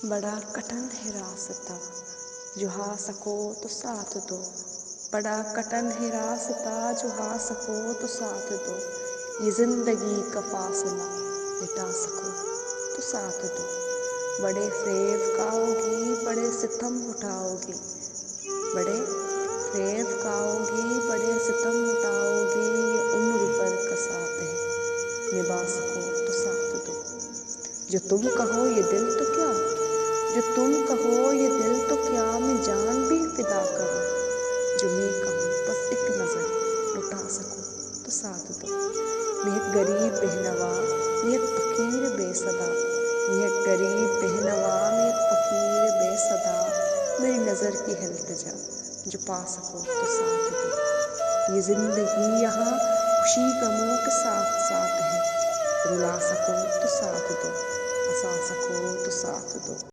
बड़ा कठिन है रास्ता जो हाँ सको तो साथ दो। बड़ा कठिन है रास्ता जो हाँ सको तो साथ दो। ये जिंदगी का फासला मिटा सको तो साथ दो। बड़े फ़रेब खाओगी बड़े सितम उठाओगी। बड़े फ़रेब खाओगी बड़े सितम उठाओगी। ये उम्र भर का साथ है निभा सको तो साथ दो। जो तुम कहो ये दिल तो क्या, जो तुम कहो ये दिल तो क्या, मैं जान भी फिदा करूं। जो मैं कहूँ बस एक नज़र लुटा सकूं तो साथ दो। मैं एक गरीब बेहनवा, मैं एक फ़कीर बेसदा। मैं एक गरीब बेहनवा, मैं एक फ़कीर बेसदा। मेरी नज़र की है इल्तिजा जो पा सको तो साथ दो। ये ज़िंदगी यहाँ खुशी गमों के साथ साथ है। रुला सको तो साथ दो, हंसा सको तो साथ दो।